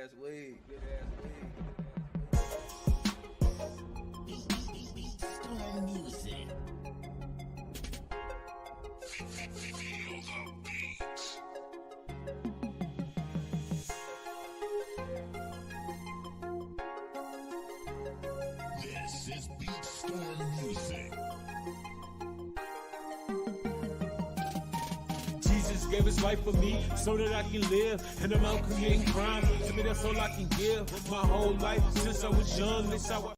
Storm music. This is Beat Storm music. Jesus gave his life for me so that I can live, and I'm out creating crime. To me, that's all I can give. My whole life since I was young, this how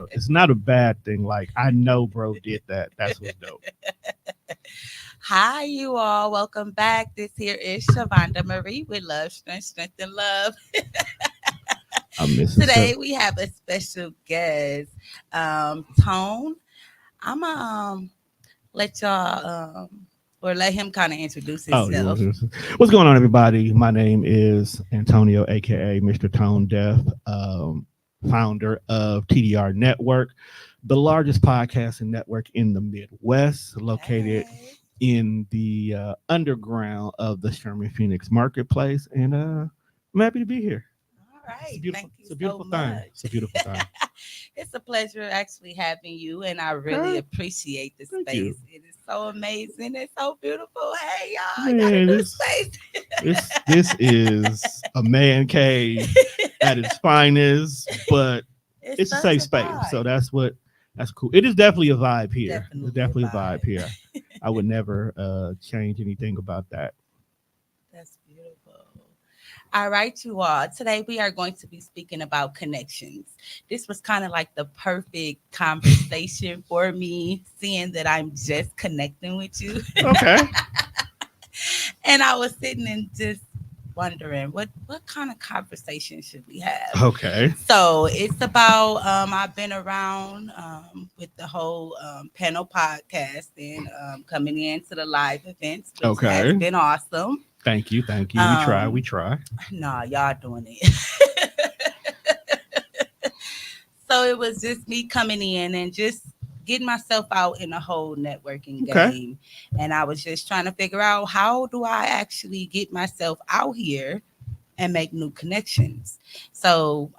I. It's not a bad thing. Like, I know bro did that. That's what's dope. Hi, you all. Welcome back. This here is Shavonda Marie with Love, Strength, and Love. Today we have a special guest, Tone. I'm gonna let y'all or let him kind of introduce himself. What's going on, everybody? My name is Antonio, aka Mr.Tonedef, founder of TDR Network, the largest podcasting network in the Midwest, located in the underground of the Sherman Phoenix Marketplace. And I'm happy to be here. All right. It's a beautiful thing. It's a beautiful thing. It's a pleasure actually having you, and I really appreciate the Thank space. you. It is so amazing. It's so beautiful. Hey, y'all, Man, got a new space. This is a man cave at its finest, but it's a safe space. So that's cool. It is definitely a vibe here. It's definitely a vibe here. I would never change anything about that. That's beautiful. All right, you all. Today we are going to be speaking about connections. This was kind of like the perfect conversation for me, seeing that I'm just connecting with you. Okay. And I was sitting and just wondering what kind of conversation should we have? Okay. So it's about I've been around with the whole panel podcast and coming into the live events, which has been awesome. Thank you. We try. Nah, y'all doing it. So it was just me coming in and just getting myself out in a whole networking game. And I was just trying to figure out, how do I actually get myself out here and make new connections? So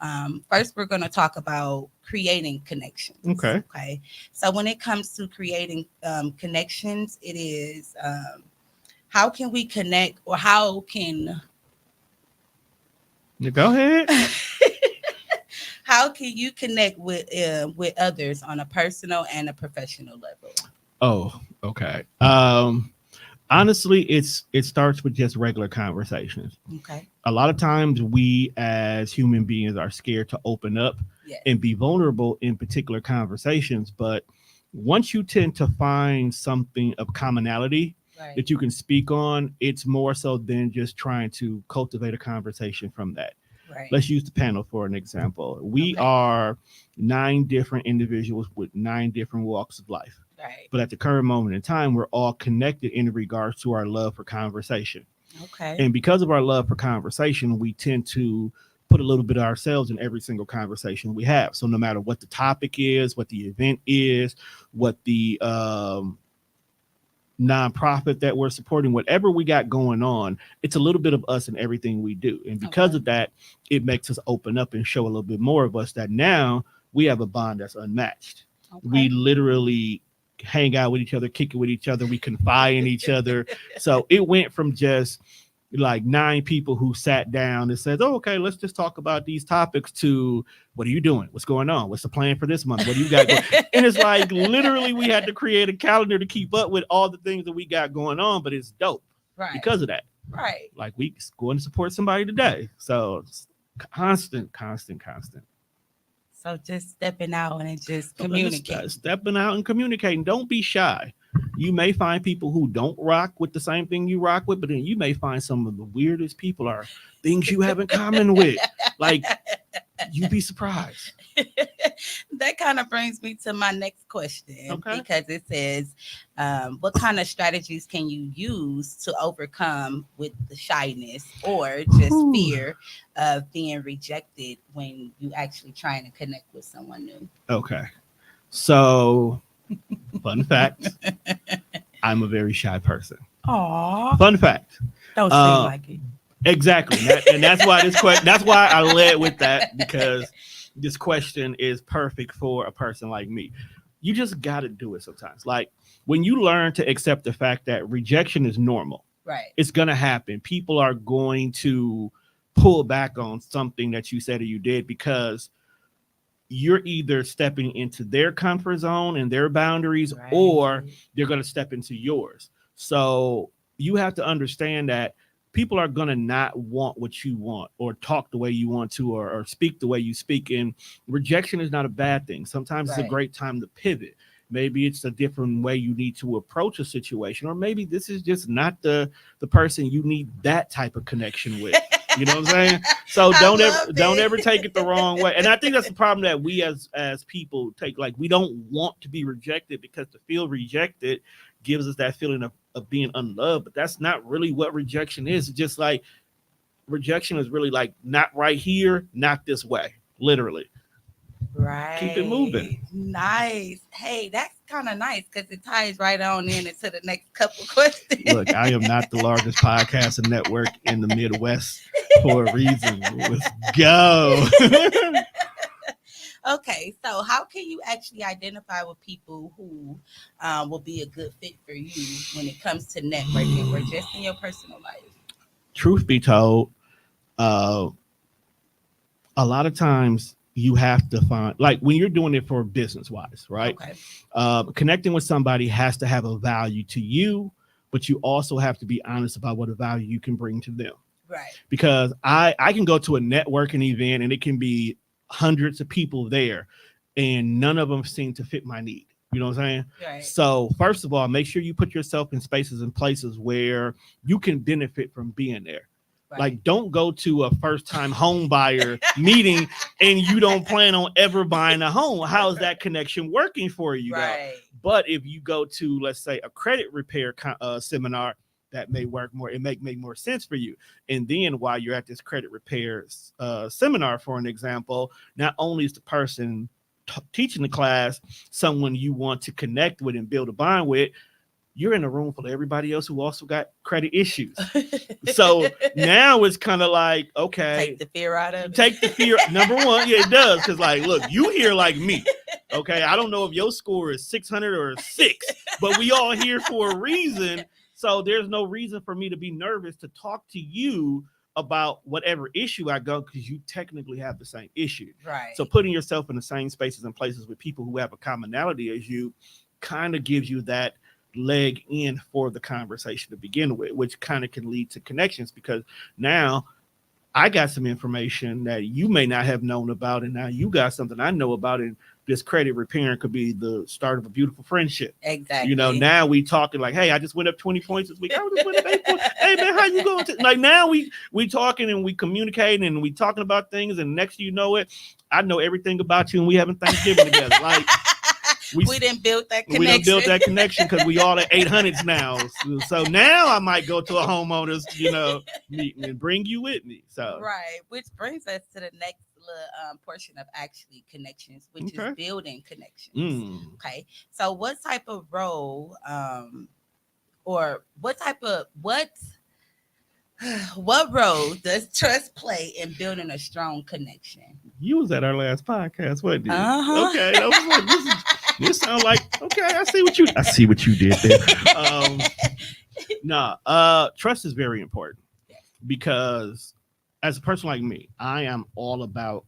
first we're going to talk about creating connections. Okay. So when it comes to creating connections, it is how can we connect, or how can you go ahead? How can you connect with others on a personal and a professional level? Oh, okay. Honestly, it starts with just regular conversations. Okay. A lot of times we as human beings are scared to open up and be vulnerable in particular conversations. But once you tend to find something of commonality that you can speak on, it's more so than just trying to cultivate a conversation from that. Right. Let's use the panel for an example. We are 9 different individuals with 9 different walks of life. Right. But at the current moment in time, we're all connected in regards to our love for conversation. Okay. And because of our love for conversation, we tend to put a little bit of ourselves in every single conversation we have. So no matter what the topic is, what the event is, what the nonprofit that we're supporting, whatever we got going on, it's a little bit of us in everything we do. And because of that, it makes us open up and show a little bit more of us, that now we have a bond that's unmatched. We literally hang out with each other, kick it with each other. We confide in each other. So it went from just like 9 people who sat down and said, oh, okay, let's just talk about these topics, to what are you doing? What's going on? What's the plan for this month? What do you got going? And it's like, literally, we had to create a calendar to keep up with all the things that we got going on, but it's dope because of that. Right. Like, we going to support somebody today. So it's constant. So just stepping out and just communicating. Stepping out and communicating. Don't be shy. You may find people who don't rock with the same thing you rock with, but then you may find some of the weirdest people are things you have in common with. Like, you'd be surprised. That kind of brings me to my next question, because it says, what kind of strategies can you use to overcome with the shyness or just fear of being rejected when you actually trying to connect with someone new? Okay. So, fun fact, I'm a very shy person. Aw. Fun fact. Don't seem like it. Exactly. And that's why that's why I led with that, because this question is perfect for a person like me. You just got to do it sometimes. Like when you learn to accept the fact that rejection is normal, Right. it's going to happen. People are going to pull back on something that you said or you did because you're either stepping into their comfort zone and their boundaries, Right. or they're going to step into yours. So you have to understand that people are going to not want what you want or talk the way you want to, or speak the way you speak. And rejection is not a bad thing. Sometimes it's a Right. great time to pivot. Maybe it's a different way you need to approach a situation, or maybe this is just not the person you need that type of connection with. You know what I'm saying? So I don't love ever it. take it the wrong way. And I think that's the problem that we as people take. Like we don't want to be rejected, because to feel rejected gives us that feeling of being unloved. But that's not really what rejection is. It's just like rejection is really like not right here, not this way. Literally. Right. Keep it moving. Nice. Hey, that's kind of nice because it ties right on in into the next couple questions. Look, I am not the largest podcasting network in the Midwest for a reason. Let's go. Okay, so how can you actually identify with people who will be a good fit for you when it comes to networking or just in your personal life? Truth be told, a lot of times you have to find, like when you're doing it for business wise, right? Okay. Connecting with somebody has to have a value to you, but you also have to be honest about what a value you can bring to them. Right. Because I can go to a networking event and it can be hundreds of people there and none of them seem to fit my need. You know what I'm saying? Right. So first of all, make sure you put yourself in spaces and places where you can benefit from being there. Right. Like, don't go to a first-time home buyer meeting and you don't plan on ever buying a home. How is that connection working for you? Right. Though? But if you go to, let's say, a credit repair seminar, that may work more. It may make more sense for you. And then while you're at this credit repair seminar, for an example, not only is the person teaching the class someone you want to connect with and build a bond with, you're in a room full of everybody else who also got credit issues. So now it's kind of like, okay, Take the fear out of it. Take the fear. Number one, yeah, it does. Because like, look, you here like me. Okay, I don't know if your score is 600 or 6, but we all here for a reason. So there's no reason for me to be nervous to talk to you about whatever issue I go, because you technically have the same issue. Right. So putting yourself in the same spaces and places with people who have a commonality as you kind of gives you that leg in for the conversation to begin with, which kind of can lead to connections, because now I got some information that you may not have known about, and now you got something I know about, and this credit repairing could be the start of a beautiful friendship. Exactly. You know, now we talking like, hey, I just went up 20 points this week. I just went up 8 points. Hey man, how you going? Like now we talking and we communicating and we talking about things, and next you know it, I know everything about you, and we having Thanksgiving together. Like we didn't build that connection. We didn't build that connection because we all at 800s now. So now I might go to a homeowners, meeting and bring you with me. So right, which brings us to the next portion of actually connections, which is building connections. Okay, so what type of role, or what role does trust play in building a strong connection? You was at our last podcast, wasn't you? Okay, that was like, this sounds like, okay, I see what you did there. Trust is very important, because as a person like me, I am all about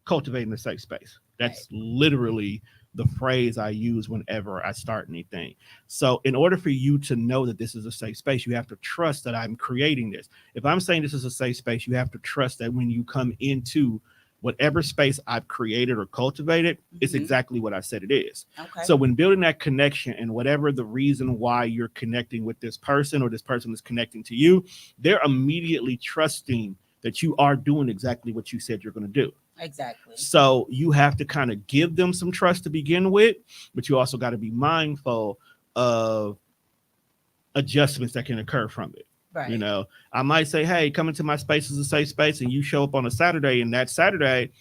cultivating a safe space. That's literally the phrase I use whenever I start anything. So in order for you to know that this is a safe space, you have to trust that I'm creating this. If I'm saying this is a safe space, you have to trust that when you come into whatever space I've created or cultivated, it's exactly what I said it is. Okay. So when building that connection, and whatever the reason why you're connecting with this person or this person is connecting to you, they're immediately trusting that you are doing exactly what you said you're going to do. Exactly. So you have to kind of give them some trust to begin with, but you also got to be mindful of adjustments that can occur from it. Right. I might say, hey, come into my space is a safe space, and you show up on a Saturday, and that Saturday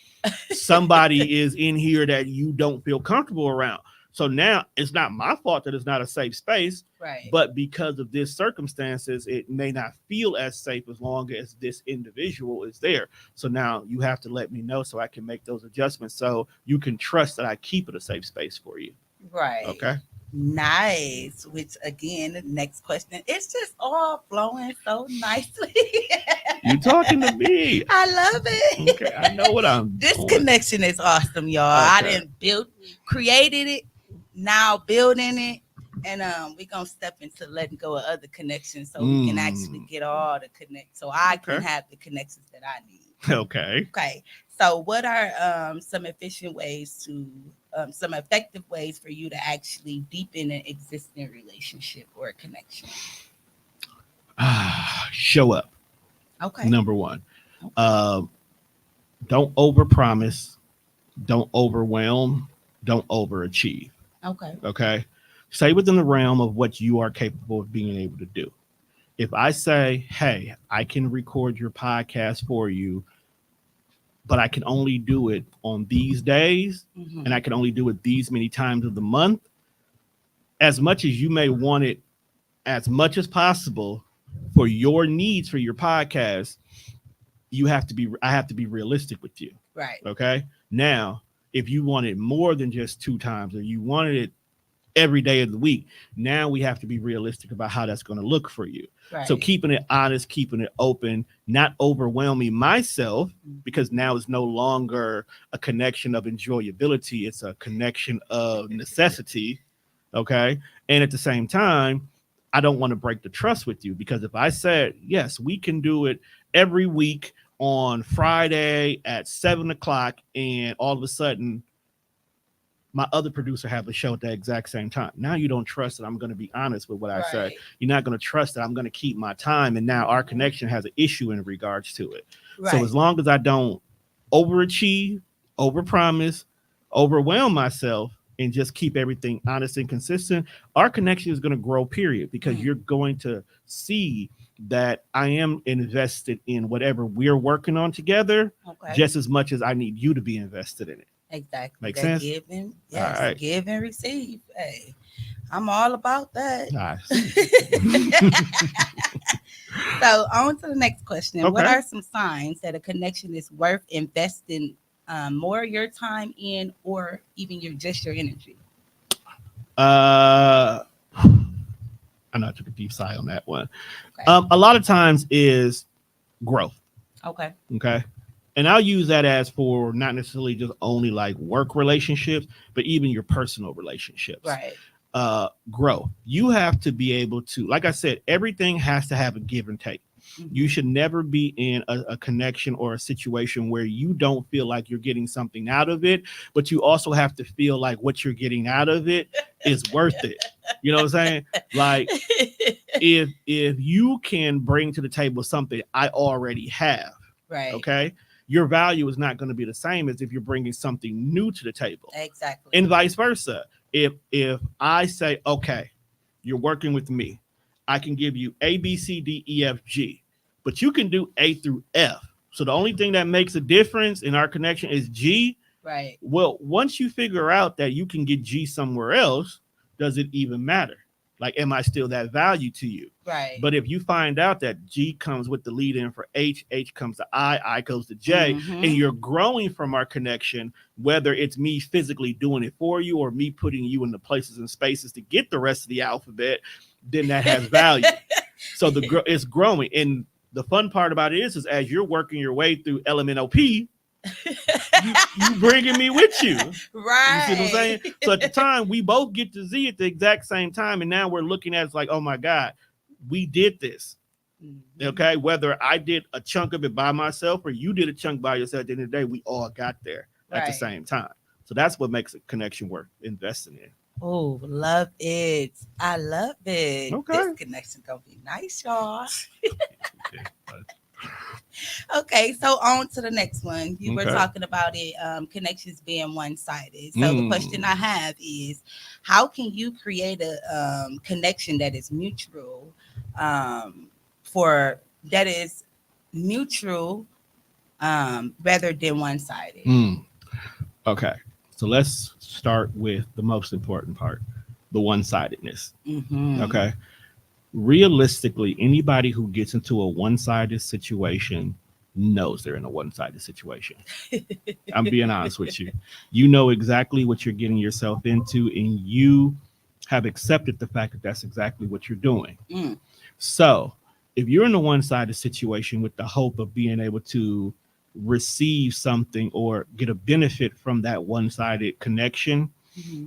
somebody is in here that you don't feel comfortable around. So now it's not my fault that it's not a safe space, Right. but because of this circumstances, it may not feel as safe as long as this individual is there. So now you have to let me know so I can make those adjustments so you can trust that I keep it a safe space for you. Right. Okay. Nice. Which again, the next question. It's just all flowing so nicely. You talking to me. I love it. Okay. I know what I'm This doing. connection is awesome, y'all. I Okay. didn't created it, now building it, and we're gonna step into letting go of other connections so we can actually get all the connect, so I can have the connections that I need. Okay. Okay. So, what are some efficient ways to, some effective ways for you to actually deepen an existing relationship or a connection? Show up. Okay. Number one. Don't overpromise. Don't overwhelm. Don't overachieve. Okay. Okay. Stay within the realm of what you are capable of being able to do. If I say, hey, I can record your podcast for you, but I can only do it on these days, and I can only do it these many times of the month, as much as you may want it as much as possible for your needs for your podcast, I have to be realistic with you. Right. Okay. Now, if you want it more than just 2 times, or you wanted it every day of the week, now we have to be realistic about how that's going to look for you. Right. So keeping it honest, keeping it open, not overwhelming myself, because now it's no longer a connection of enjoyability. It's a connection of necessity. Okay. And at the same time, I don't want to break the trust with you, because if I said, yes, we can do it every week on Friday at 7:00, and all of a sudden my other producer have a show at the exact same time. Now you don't trust that I'm going to be honest with what I say. You're not going to trust that I'm going to keep my time. And now our connection has an issue in regards to it. Right. So as long as I don't overachieve, overpromise, overwhelm myself, and just keep everything honest and consistent, our connection is going to grow, period, because you're going to see that I am invested in whatever we're working on together, just as much as I need you to be invested in it. Exactly. Make sense? Yes, right. Give and receive. Hey, I'm all about that. Nice. So on to the next question. Okay. What are some signs that a connection is worth investing more of your time in, or even your energy? I know I took a deep sigh on that one. Okay. A lot of times is growth. Okay. Okay. And I'll use that as for not necessarily just only like work relationships, but even your personal relationships. Right. Grow. You have to be able to, like I said, everything has to have a give and take. You should never be in a connection or a situation where you don't feel like you're getting something out of it, but you also have to feel like what you're getting out of it is worth it. You know what I'm saying? Like if you can bring to the table something I already have, right? Okay, your value is not going to be the same as if you're bringing something new to the table. Exactly. And vice versa. If I say, okay, you're working with me, I can give you A, B, C, D, E, F, G, but you can do A through F. So the only thing that makes a difference in our connection is G. Right. Well, once you figure out that you can get G somewhere else, does it even matter? Like, am I still that value to you? Right. But if you find out that G comes with the lead in for H, H comes to I goes to J, and you're growing from our connection, whether it's me physically doing it for you or me putting you in the places and spaces to get the rest of the alphabet, then that has value. So it's growing. And the fun part about it is as you're working your way through LMNOP, you bringing me with you. Right. You see what I'm saying? So at the time, we both get to Z at the exact same time. And now we're looking at it like, oh my God, we did this. Okay. Whether I did a chunk of it by myself or you did a chunk by yourself, at the end of the day, we all got there at the same time. So that's what makes a connection worth investing in. Oh, love it. I love it. Okay. This connection gonna be nice, y'all. Okay, so on to the next one. You were talking about it, connections being one-sided. So the question I have is, how can you create a connection that is mutual, rather than one-sided? Okay. So let's start with the most important part, the one-sidedness. Mm-hmm. Okay. Realistically, anybody who gets into a one-sided situation knows they're in a one-sided situation. I'm being honest with you. You know exactly what you're getting yourself into, and you have accepted the fact that that's exactly what you're doing. Mm. So, if you're in a one-sided situation with the hope of being able to receive something or get a benefit from that one-sided connection, Mm-hmm.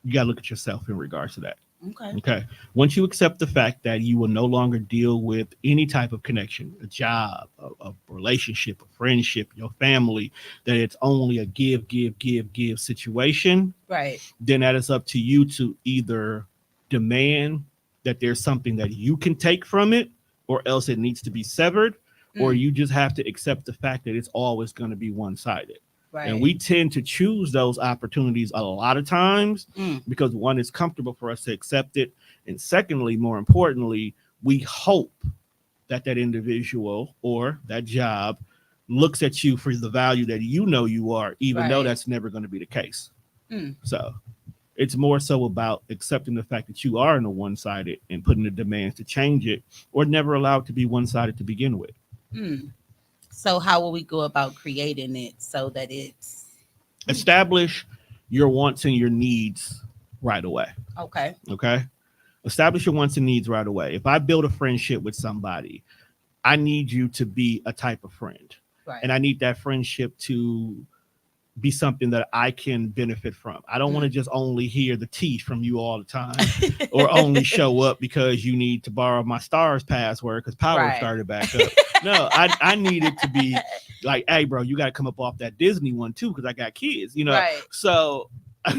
you got to look at yourself in regards to that. Okay. Okay. Once you accept the fact that you will no longer deal with any type of connection, a job, a relationship, a friendship, your family, that it's only a give, give, give, give situation, Right. then that is up to you to either demand that there's something that you can take from it, or else it needs to be severed, or Mm. you just have to accept the fact that it's always going to be one sided. Right. And we tend to choose those opportunities a lot of times Mm. because one, it's comfortable for us to accept it. And secondly, more importantly, we hope that that individual or that job looks at you for the value that you know you are, even though Right. that's never going to be the case. Mm. So it's more so about accepting the fact that you are in a one-sided and putting the demands to change it, or never allow it to be one-sided to begin with. Mm. So how will we go about creating it so that it's Establish your wants and your needs right away. okay? Okay. Establish your wants and needs right away. If I build a friendship with somebody, I need you to be a type of friend. Right. And I need that friendship to be something that I can benefit from. I don't want to just only hear the tea from you all the time, or only show up because you need to borrow my stars password because power Right. started back up. No, I need it to be like, hey, bro, you got to come up off that Disney one too because I got kids, you know. Right. So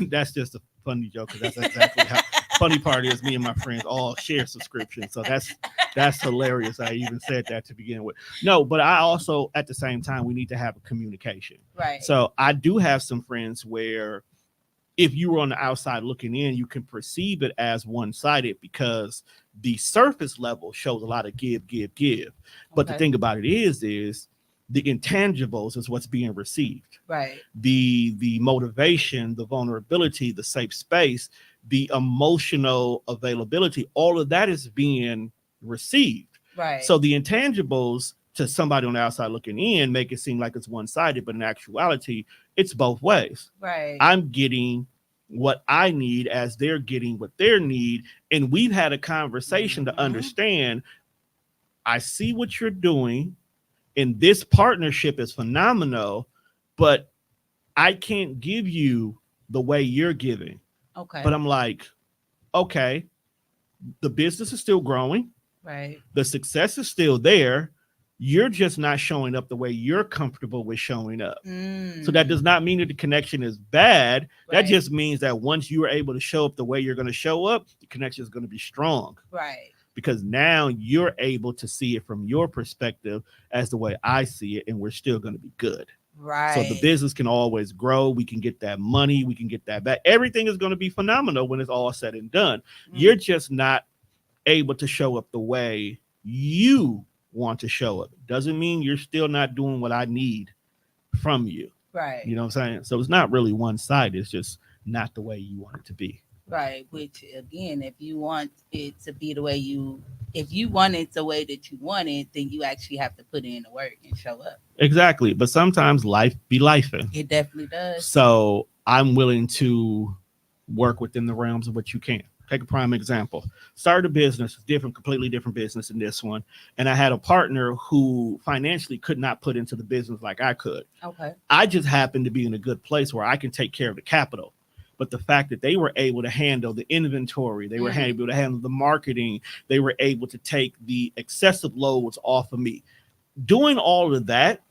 that's just a funny joke because that's exactly how. Funny part is me and my friends all share subscriptions, so that's hilarious. I even said that to begin with. No, but I also at the same time we need to have a communication. Right. So I do have some friends where if you were on the outside looking in, you can perceive it as one-sided because the surface level shows a lot of give, give, give. But the Okay. thing about it is the intangibles is what's being received. Right. The motivation, the vulnerability, the safe space, the emotional availability, all of that is being received. Right. So the intangibles to somebody on the outside looking in make it seem like it's one-sided, but in actuality, it's both ways. Right. I'm getting what I need as they're getting what they need. And we've had a conversation to understand, I see what you're doing, and this partnership is phenomenal, but I can't give you the way you're giving. Okay. But I'm like, okay, the business is still growing. Right. The success is still there. You're just not showing up the way you're comfortable with showing up. So that does not mean that the connection is bad. That Right. just means that once you are able to show up the way you're going to show up, the connection is going to be strong. Right. Because now you're able to see it from your perspective as the way I see it, and we're still going to be good. Right. So the business can always grow. We can get that money. We can get that back. Everything is going to be phenomenal when it's all said and done. You're just not able to show up the way you want to show up. Doesn't mean you're still not doing what I need from you. Right. You know what I'm saying? So it's not really one side. It's just not the way you want it to be. Right. Which again, if you want it to be the way if you want it the way that you want it, then you actually have to put in the work and show up. Exactly. But sometimes life be lifing. It definitely does. So I'm willing to work within the realms of what you can. Take a prime example. Started a business, completely different business than this one. And I had a partner who financially could not put into the business like I could. Okay. I just happened to be in a good place where I can take care of the capital. But the fact that they were able to handle the inventory, they were able to handle the marketing, they were able to take the excessive loads off of me. Doing all of that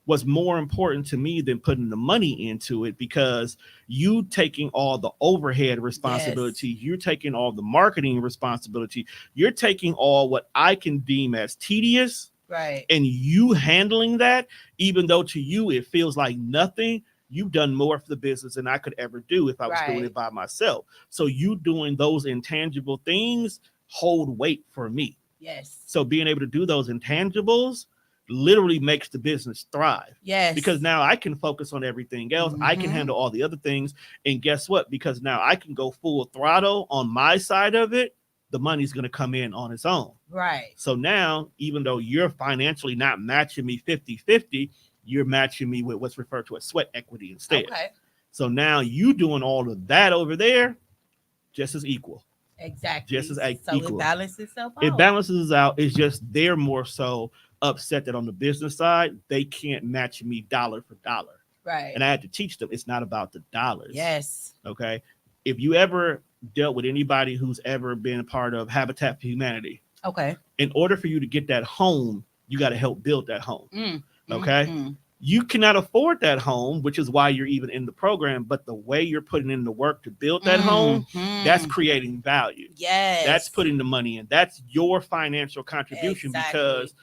was more important to me than putting the money into it, because you taking all the overhead responsibility, you're taking all the marketing responsibility, you're taking all what I can deem as tedious, right? And you handling that, even though to you it feels like nothing, you've done more for the business than I could ever do if I was doing it by myself. So you doing those intangible things hold weight for me. Yes. So being able to do those intangibles literally makes the business thrive. Yes. Because now I can focus on everything else. I can handle all the other things. And guess what? Because now I can go full throttle on my side of it, the money's going to come in on its own. Right. So now, even though you're financially not matching me 50-50, you're matching me with what's referred to as sweat equity instead. Okay. So now you doing all of that over there, just as equal. Exactly. Just as so equal. It balances itself out. It balances out. It's just they're more so upset that on the business side, they can't match me dollar for dollar. Right. And I had to teach them it's not about the dollars. Yes. Okay. If you ever dealt with anybody who's ever been a part of Habitat for Humanity, okay, in order for you to get that home, you got to help build that home. Okay. You cannot afford that home, which is why you're even in the program. But the way you're putting in the work to build that home, that's creating value. Yes. That's putting the money in. That's your financial contribution because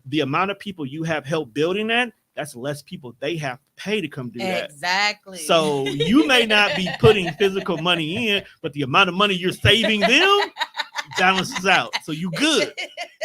the amount of people you have helped building that, that's less people they have to pay to come do that. Exactly. So you may not be putting physical money in, but the amount of money you're saving them balances out. So you good.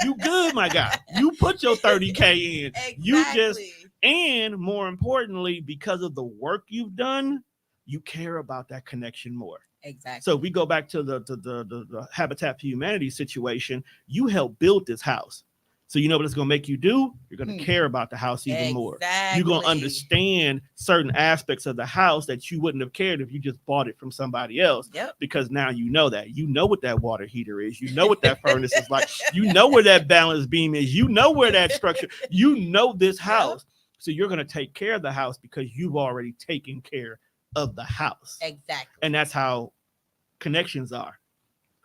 You good, my guy. You put your 30K in. Exactly. You just, and more importantly, because of the work you've done, you care about that connection more. Exactly. So we go back to the Habitat for Humanity situation. You helped build this house. So you know what it's going to make you do? You're going to care about the house even more. You're going to understand certain aspects of the house that you wouldn't have cared if you just bought it from somebody else. Yep. Because now you know that. You know what that water heater is. You know what that furnace is like. You know where that balance beam is. You know where that structure. You know this house. So you're going to take care of the house because you've already taken care of the house. Exactly. And that's how connections are.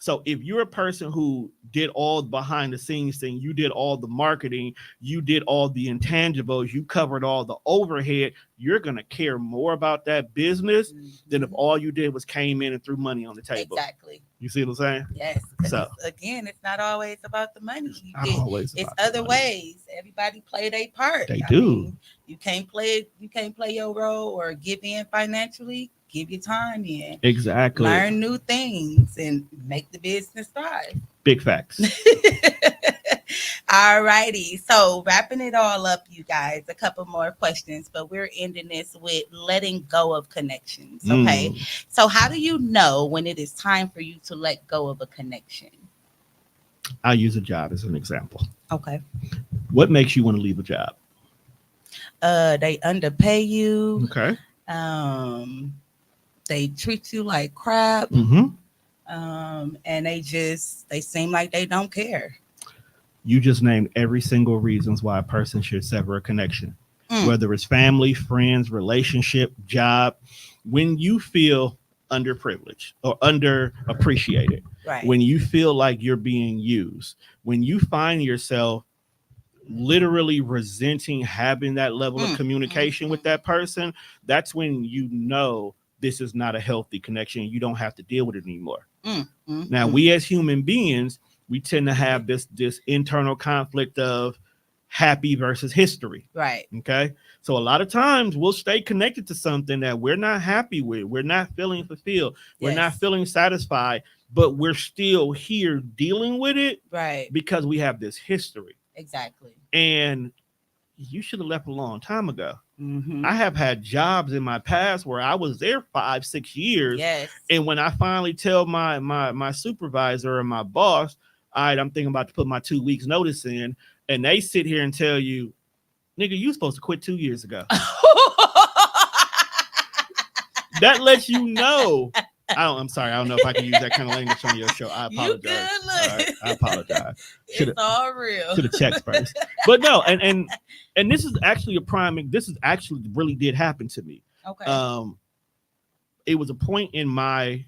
So if you're a person who did all the behind the scenes thing, you did all the marketing, you did all the intangibles, you covered all the overhead, you're going to care more about that business than if all you did was came in and threw money on the table. Exactly. You see what I'm saying? Yes. So again, it's not always about the money. It's other ways. Everybody play their part. They do. Mean, you can't play your role or give in financially. Give your time in. Exactly. Learn new things and make the business thrive. Big facts. All righty. So wrapping it all up, you guys, a couple more questions, but we're ending this with letting go of connections. Okay. So how do you know when it is time for you to let go of a connection? I'll use a job as an example. Okay. What makes you want to leave a job? They underpay you. Okay. They treat you like crap. And they seem like they don't care. You just named every single reasons why a person should sever a connection, whether it's family, friends, relationship, job. When you feel underprivileged or underappreciated, right? When you feel like you're being used, when you find yourself literally resenting having that level of communication with that person, that's when you know this is not a healthy connection. You don't have to deal with it anymore. Now, we as human beings, we tend to have this internal conflict of happy versus history. Right. Okay. So a lot of times we'll stay connected to something that we're not happy with. We're not feeling fulfilled. We're not feeling satisfied, but we're still here dealing with it. Right. Because we have this history. Exactly. And you should have left a long time ago. I have had jobs in my past where I was there 5-6 years. Yes. And when I finally tell my supervisor or my boss, all right, I'm thinking about to put my 2 weeks notice in, and they sit here and tell you, nigga, you supposed to quit 2 years ago. That lets you know. I'm sorry. I don't know if I can use that kind of language on your show. I apologize. You good, look. Right, I apologize. It's all real. Should have checked first. But no, and this is actually this is actually really did happen to me. Okay. It was a point in my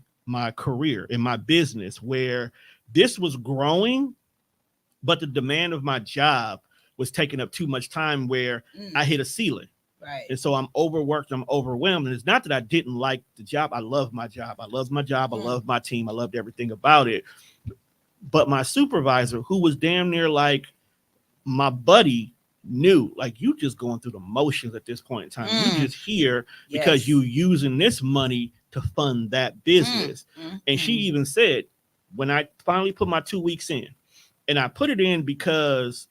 career, in my business, where this was growing, but the demand of my job was taking up too much time where I hit a ceiling. Right. And so I'm overworked, I'm overwhelmed. And it's not that I didn't like the job. I love my job. I love my job. I love my team. I loved everything about it. But my supervisor, who was damn near like my buddy, knew, like, you just going through the motions at this point in time. You just here because you using this money to fund that business. And she even said, when I finally put my 2 weeks in, and I put it in because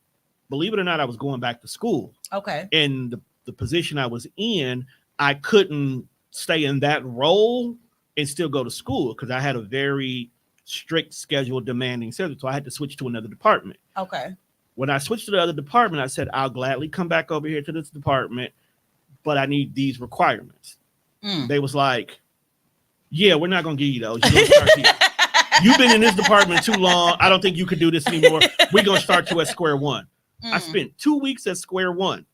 believe it or not, I was going back to school. Okay. And the position I was in, I couldn't stay in that role and still go to school because I had a very strict schedule, demanding schedule. So I had to switch to another department. Okay. When I switched to the other department, I said, I'll gladly come back over here to this department, but I need these requirements. They was like, yeah, we're not going to give you those. You're gonna start here. You've been in this department too long. I don't think you could do this anymore. We're going to start you at square one. I spent 2 weeks at square one.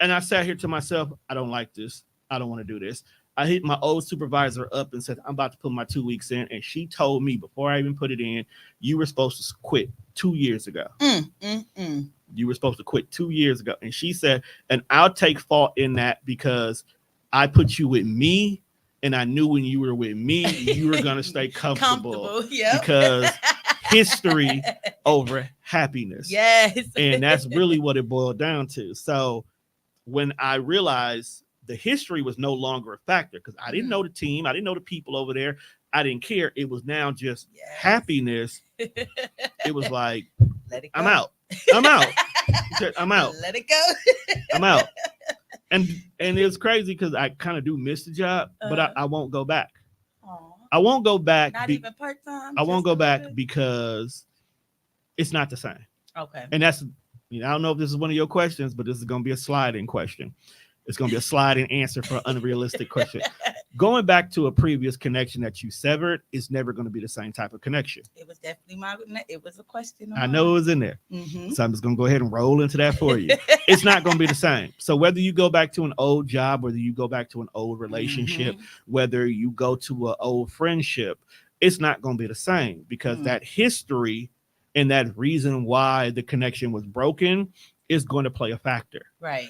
And I sat here to myself, I don't like this. I don't want to do this. I hit my old supervisor up and said, I'm about to put my 2 weeks in. And she told me before I even put it in, you were supposed to quit 2 years ago. You were supposed to quit 2 years ago. And she said, and I'll take fault in that because I put you with me. And I knew when you were with me, you were going to stay comfortable. Yep. Because history over happiness. Yes. And that's really what it boiled down to. So when I realized the history was no longer a factor, because I didn't know the team, I didn't know the people over there, I didn't care. It was now just happiness. It was like, Let it go. I'm out. I'm out. I'm out. Let it go. I'm out. And it's crazy because I kind of do miss the job, but I won't go back. Aww. I won't go back. Not even part-time. I won't go back because it's not the same. Okay. And that's, I don't know if this is one of your questions, but this is going to be a sliding question. It's going to be a sliding answer for an unrealistic question. Going back to a previous connection that you severed is never going to be the same type of connection. It was definitely it was a question. I know it was in there. So I'm just going to go ahead and roll into that for you. It's not going to be the same. So whether you go back to an old job, whether you go back to an old relationship, whether you go to an old friendship, it's not going to be the same because that history and that reason why the connection was broken is going to play a factor. Right.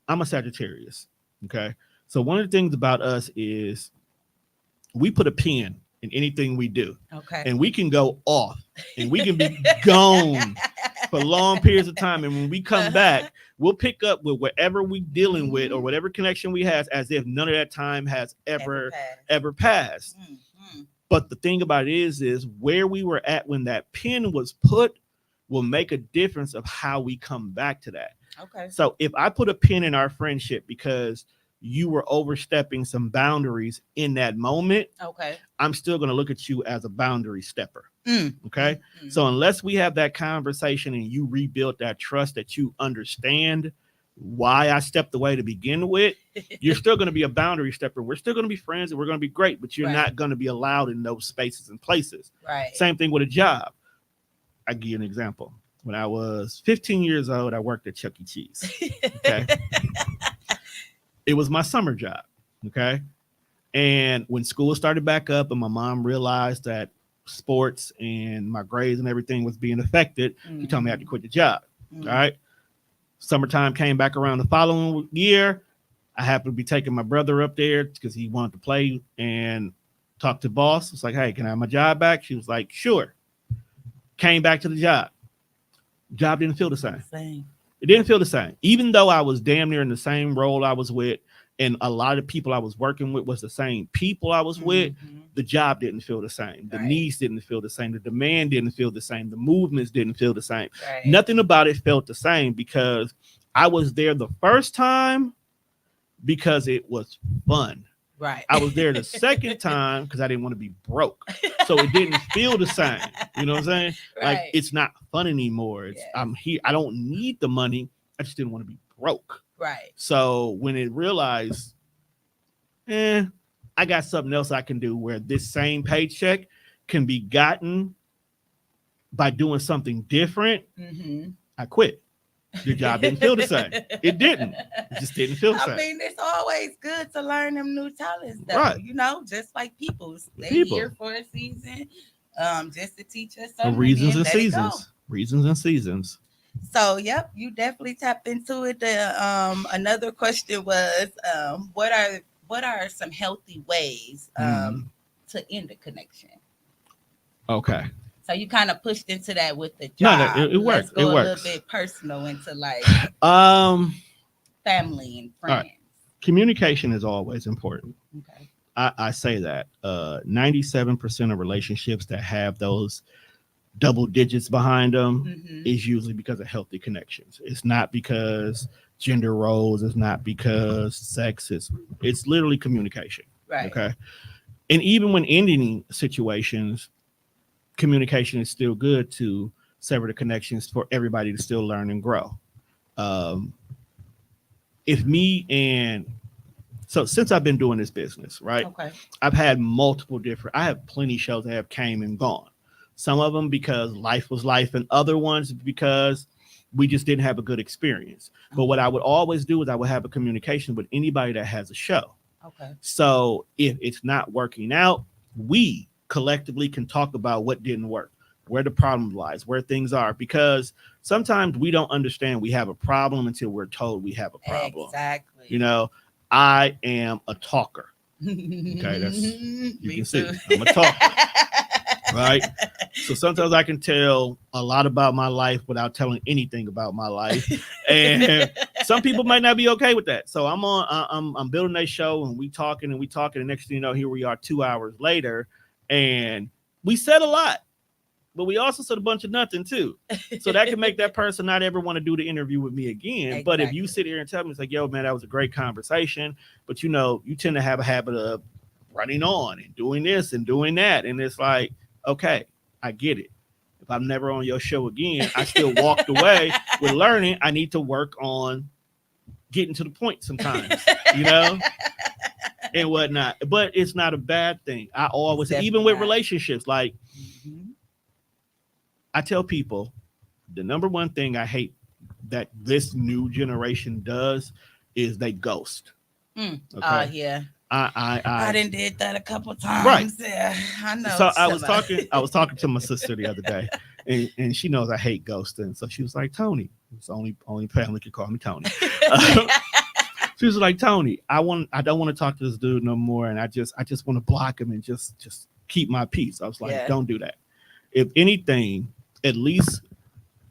I'm a Sagittarius. Okay. So one of the things about us is we put a pin in anything we do. Okay. And we can go off and we can be gone for long periods of time. And when we come back, we'll pick up with whatever we're dealing with or whatever connection we have as if none of that time has ever passed. But the thing about it is where we were at when that pin was put will make a difference of how we come back to that. Okay. So if I put a pin in our friendship because you were overstepping some boundaries in that moment, okay, I'm still going to look at you as a boundary stepper. Okay. So unless we have that conversation and you rebuild that trust that you understand why I stepped away to begin with, you're still going to be a boundary stepper. We're still going to be friends and we're going to be great, but you're not going to be allowed in those spaces and places. Right. Same thing with a job. I give you an example. When I was 15 years old, I worked at Chuck E. Cheese. Okay. It was my summer job. Okay. And when school started back up and my mom realized that sports and my grades and everything was being affected, she told me I had to quit the job. All right. Summertime came back around the following year. I happened to be taking my brother up there because he wanted to play and talk to boss. It's like, hey, can I have my job back? She was like, sure. Came back to the job. Job didn't feel the same. It didn't feel the same. Even though I was damn near in the same role I was with, and a lot of people I was working with was the same people I was with, the job didn't feel the same. The needs didn't feel the same. The demand didn't feel the same. The movements didn't feel the same. Nothing about it felt the same because I was there the first time because it was fun. Right. I was there the second time because I didn't want to be broke. So it didn't feel the same. You know what I'm saying? Right. Like it's not fun anymore. It's I'm here. I don't need the money. I just didn't want to be broke. Right. So when it realized, I got something else I can do where this same paycheck can be gotten by doing something different, I quit. The job didn't feel the same. It didn't. It just didn't feel the same. I mean, it's always good to learn them new talents, though. Right. You know, just like people. They here for a season, just to teach us something. Reasons and seasons. Reasons and seasons. So, yep, you definitely tap into it. Another question was, what are some healthy ways to end a connection? Okay. So you kind of pushed into that with the job. No, it works. Let's go a little bit personal into like family and friends. Right. Communication is always important. Okay. I say that 97% of relationships that have those double digits behind them, Mhm. is usually because of healthy connections. It's not because gender roles. It's not because sex. It's literally communication. Right. Okay. And even when ending situations, communication is still good to sever the connections for everybody to still learn and grow. Um, if me and so since I've been doing this business, right? Okay. I've had multiple different. I have plenty shows that have came and gone. Some of them because life was life, and other ones because we just didn't have a good experience. But what I would always do is I would have a communication with anybody that has a show. Okay. So if it's not working out, we collectively can talk about what didn't work, where the problem lies, where things are, because sometimes we don't understand we have a problem until we're told we have a problem. Exactly. You know, I am a talker. Okay, that's you can see I'm a talker, right? So sometimes I can tell a lot about my life without telling anything about my life, and some people might not be okay with that. So I'm building a show, and we talking, and next thing you know, here we are 2 hours later, and we said a lot, but we also said a bunch of nothing too. So that can make that person not ever want to do the interview with me again. Exactly. But if you sit here and tell me, it's like, yo, man, that was a great conversation, but you tend to have a habit of running on and doing this and doing that, and it's like, okay, I get it. If I'm never on your show again, I still walked away with learning. I need to work on getting to the point sometimes, and whatnot. But it's not a bad thing. I always, Definitely even with not. relationships, like Mhm. I tell people, the number one thing I hate that this new generation does is they ghost. Okay. Yeah. I done did that a couple times. Right. Yeah, I know. So I was talking to my sister the other day, and she knows I hate ghosting. So she was like, Tony, it's only family can call me Tony. She was like, Tony, I don't want to talk to this dude no more, and I just want to block him and just keep my peace. I was like, Yeah. don't do that. If anything, at least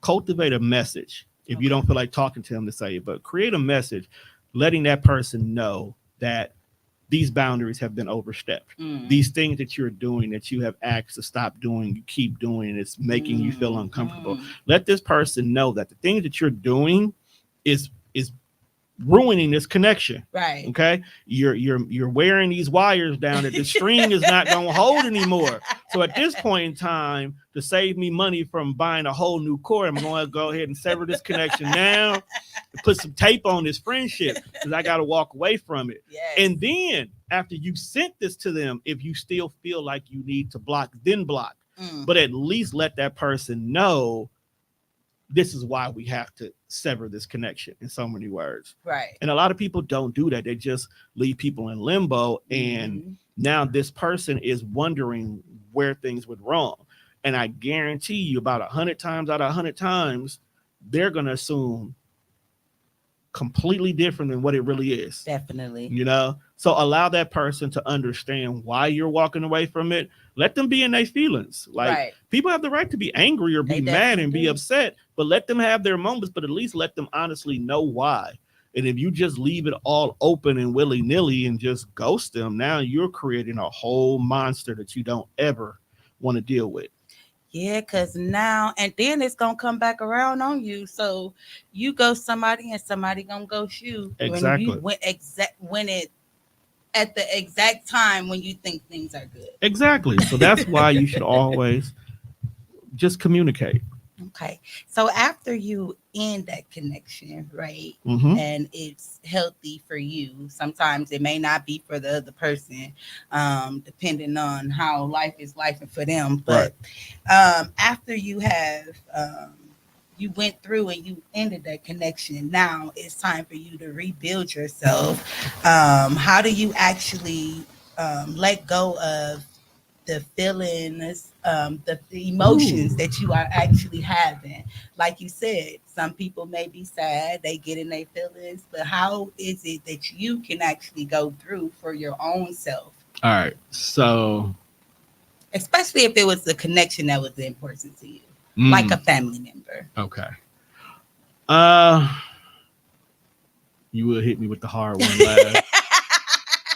cultivate a message. If you don't feel like talking to him to say it, but create a message, letting that person know that these boundaries have been overstepped. These things that you're doing that you have asked to stop doing, you keep doing, and it's making you feel uncomfortable. Let this person know that the things that you're doing is ruining this connection. Right. Okay. You're wearing these wires down that the string is not going to hold anymore. So at this point in time, to save me money from buying a whole new cord, I'm going to go ahead and sever this connection now and put some tape on this friendship because I got to walk away from it. Yes. And then after you sent this to them, if you still feel like you need to block, then block. But at least let that person know this is why we have to sever this connection, in so many words. Right. And a lot of people don't do that. They just leave people in limbo. And now this person is wondering where things went wrong. And I guarantee you about 100 times out of 100 times, they're going to assume completely different than what it really is. Definitely. So allow that person to understand why you're walking away from it. Let them be in their feelings. Like people have the right to be angry or be mad and be upset, but let them have their moments, but at least let them honestly know why. And if you just leave it all open and willy-nilly and just ghost them, now you're creating a whole monster that you don't ever want to deal with. Yeah, because now and then it's gonna come back around on you. So you ghost somebody and somebody gonna ghost you. Exactly. When it at the exact time when you think things are good. Exactly. So that's why you should always just communicate. Okay. So after you end that connection, right? And it's healthy for you. Sometimes it may not be for the other person, depending on how life is life for them. But after you have you went through and you ended that connection, now it's time for you to rebuild yourself. How do you actually let go of the feelings, the emotions that you are actually having? Like you said, some people may be sad, they get in their feelings, but how is it that you can actually go through for your own self? All right. So, especially if it was the connection that was important to you, like a family member. Okay. You will hit me with the hard one last.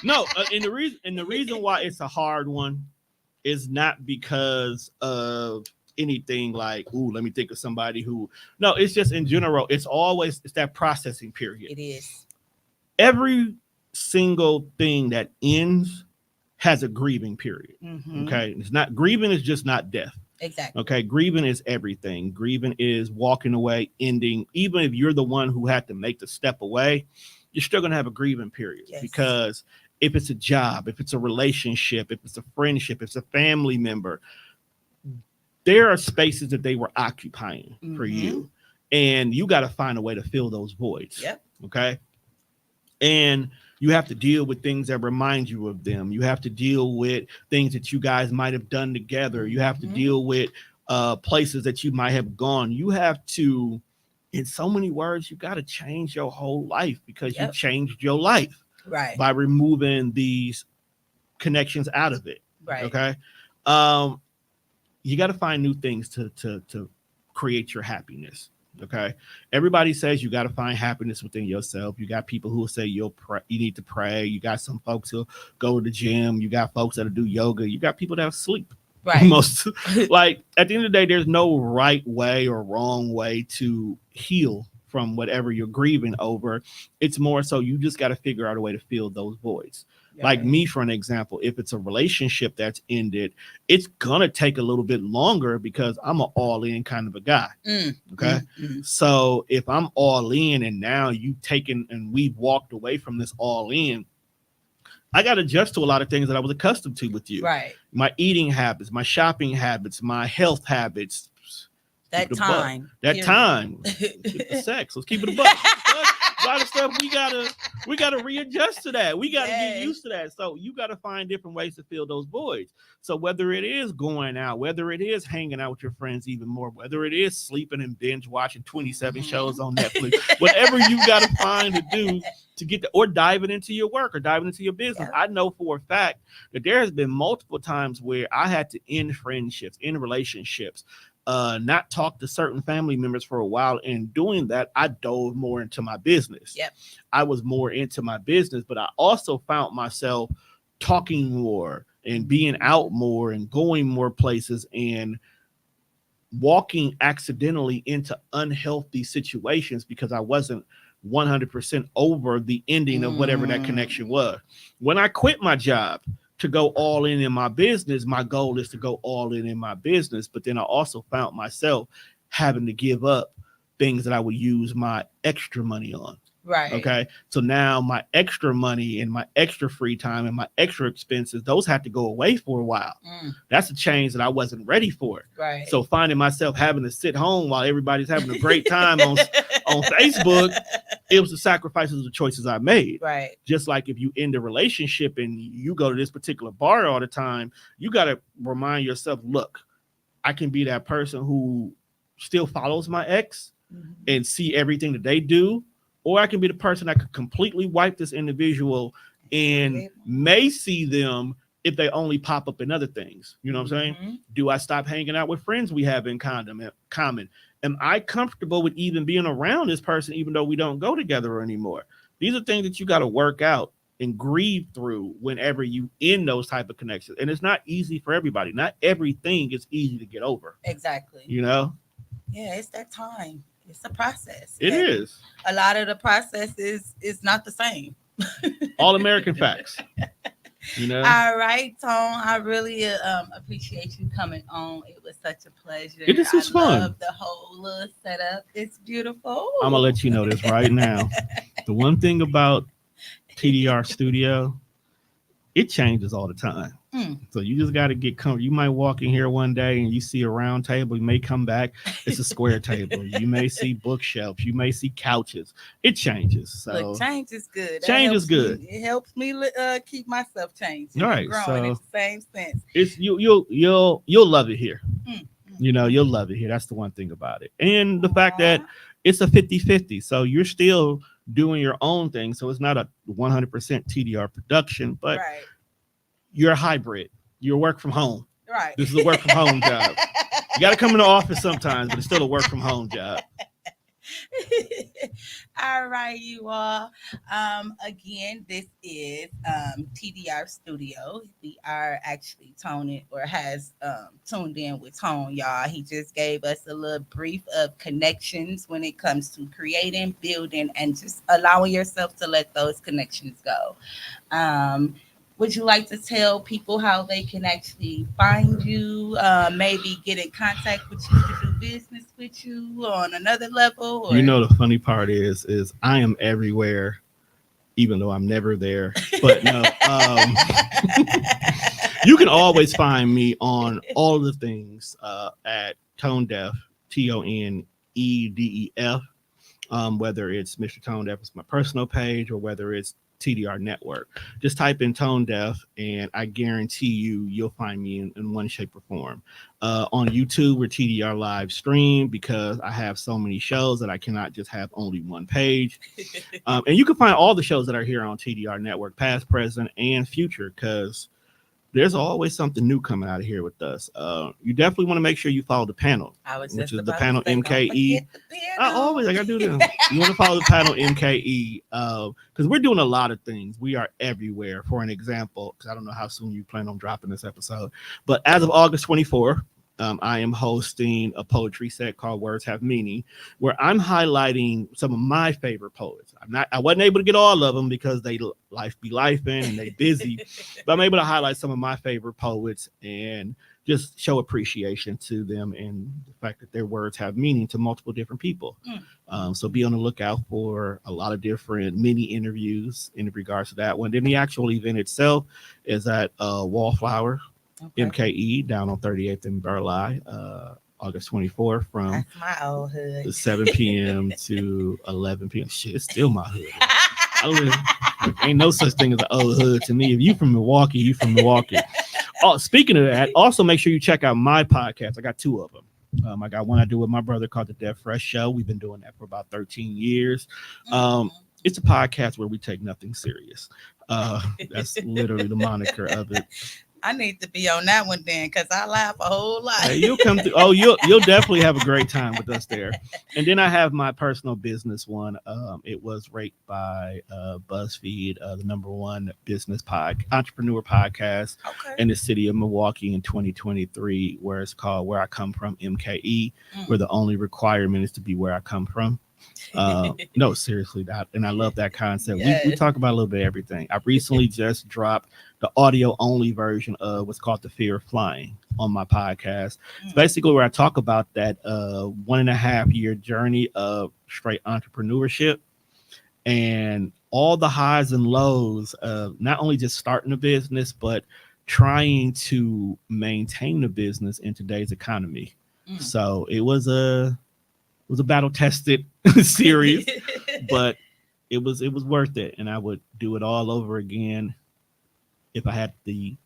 No, and the reason why it's a hard one is not because of anything like, ooh, let me think of somebody who. No, it's just in general. It's that processing period. It is. Every single thing that ends has a grieving period. Mm-hmm. Okay, it's not grieving is just not death. Exactly. Okay, grieving is everything. Grieving is walking away, ending. Even if you're the one who had to make the step away, you're still gonna have a grieving period. Yes. Because if it's a job, if it's a relationship, if it's a friendship, if it's a family member, there are spaces that they were occupying for you, and you got to find a way to fill those voids. Yep. Okay. And you have to deal with things that remind you of them. You have to deal with things that you guys might have done together. You have to deal with places that you might have gone. You have to, in so many words, you got to change your whole life because you changed your life by removing these connections out of it. Right. Okay. You got to find new things to create your happiness. Okay. Everybody says you got to find happiness within yourself. You got people who will say you need to pray. You got some folks who go to the gym. You got folks that'll do yoga. You got people that sleep. Right. Most like at the end of the day, there's no right way or wrong way to heal from whatever you're grieving over. It's more so you just got to figure out a way to fill those voids. Like me, for an example, if it's a relationship that's ended, it's gonna take a little bit longer because I'm an all-in kind of a guy. Okay. So if I'm all in and now you've taken and we've walked away from this all in, I got to adjust to a lot of things that I was accustomed to with you. Right. My eating habits, my shopping habits, my health habits. That time. The sex. Let's keep it a buck. A lot of stuff we gotta readjust to that. We gotta get used to that. So you gotta find different ways to fill those voids. So whether it is going out, whether it is hanging out with your friends even more, whether it is sleeping and binge watching 27 shows on Netflix, whatever you gotta find to do to get or diving into your work or diving into your business. I know for a fact that there has been multiple times where I had to end friendships, end relationships, not talk to certain family members for a while. And doing that, I dove more into my business. I was more into my business, but I also found myself talking more and being out more and going more places and walking accidentally into unhealthy situations because I wasn't 100% over the ending of whatever that connection was. When I quit my job to go all in my business, my goal is to go all in my business. But then I also found myself having to give up things that I would use my extra money on. Right. Okay. So now my extra money and my extra free time and my extra expenses, those had to go away for a while. That's a change that I wasn't ready for. Right. So finding myself having to sit home while everybody's having a great time on Facebook, it was the sacrifices of the choices I made. Right. Just like if you end a relationship and you go to this particular bar all the time, you got to remind yourself, look, I can be that person who still follows my ex and see everything that they do. Or I can be the person that could completely wipe this individual and may see them if they only pop up in other things. You know what I'm saying? Do I stop hanging out with friends we have in common? Am I comfortable with even being around this person, even though we don't go together anymore? These are things that you got to work out and grieve through whenever you end those type of connections. And it's not easy for everybody. Not everything is easy to get over. Exactly. You know? Yeah, it's that time. It's a process. It is. A lot of the process is not the same. All American facts. You know. All right, Tone. I really appreciate you coming on. It was such a pleasure. It is just fun. I love the whole little setup. It's beautiful. I'm gonna let you know this right now. The one thing about TDR Studio, it changes all the time. So you just got to get comfortable. You might walk in here one day and you see a round table. You may come back, it's a square table. You may see bookshelves. You may see couches. It changes. So look, change is good. Change is good. It helps me keep myself changing. All right, growing so in the same sense. It's you'll love it here. You know, you'll love it here. That's the one thing about it. And the fact that it's a 50-50. So you're still doing your own thing. So it's not a 100% TDR production, but you're a hybrid. You're work from home. Right. This is a work from home job. You got to come in the office sometimes, but it's still a work from home job. All right, you all. Again, this is TDR Studio. We are actually toning or has tuned in with Tone, y'all. He just gave us a little brief of connections when it comes to creating, building, and just allowing yourself to let those connections go. Um, would you like to tell people how they can actually find you? Maybe get in contact with you to do business with you on another level, You or know, the funny part is I am everywhere, even though I'm never there. But no, you can always find me on all of the things at Tone Deaf, TONEDEF. Whether it's Mr. Tone Deaf, it's my personal page, or whether it's TDR Network. Just type in Tone Deaf, and I guarantee you'll find me in one shape or form. On YouTube, we're TDR live stream because I have so many shows that I cannot just have only one page. And you can find all the shows that are here on TDR Network, past, present, and future, because there's always something new coming out of here with us. You definitely want to make sure you follow the panel, I was which just is the about panel to say, don't MKE. forget the I piano. gotta do them. You want to follow the panel MKE because we're doing a lot of things. We are everywhere. For an example, because I don't know how soon you plan on dropping this episode, but as of August 24th, I am hosting a poetry set called Words Have Meaning, where I'm highlighting some of my favorite poets. I wasn't able to get all of them because they life be lifing and they busy, but I'm able to highlight some of my favorite poets and just show appreciation to them and the fact that their words have meaning to multiple different people. So be on the lookout for a lot of different mini interviews in regards to that one. Then the actual event itself is at Wallflower Okay. MKE down on 38th and Burleigh, August 24th from That's my old hood. 7 p.m. to 11 p.m. Shit, it's still my hood. Ain't no such thing as an old hood to me. If you from Milwaukee, you from Milwaukee. Oh, speaking of that, also make sure you check out my podcast. I got two of them. I got one I do with my brother called the Deaf Fresh Show. We've been doing that for about 13 years. It's a podcast where we take nothing serious. That's literally the moniker of it. I need to be on that one then, because I laugh a whole lot. Hey, you'll come through. Oh, you'll definitely have a great time with us there. And then I have my personal business one. It was ranked by BuzzFeed, the number one entrepreneur podcast Okay. in the city of Milwaukee in 2023, where it's called Where I Come From MKE, where the only requirement is to be where I come from. No, seriously, that, and I love that concept. We Yes. talk about a little bit of everything. I recently just dropped the audio only version of what's called The Fear of Flying on my podcast. It's basically where I talk about that 1.5 year journey of straight entrepreneurship and all the highs and lows of not only just starting a business, but trying to maintain the business in today's economy. So it was a battle tested series, but it was worth it, and I would do it all over again if I had the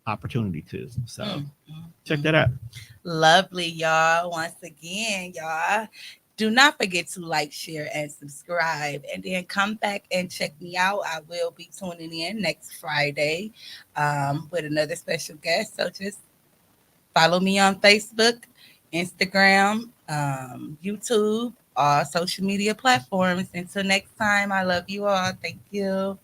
opportunity to. So check that out. Lovely, y'all. Once again, y'all, do not forget to like, share, and subscribe. And then come back and check me out. I will be tuning in next Friday with another special guest. So just follow me on Facebook, Instagram, YouTube, all social media platforms. Until next time, I love you all. Thank you.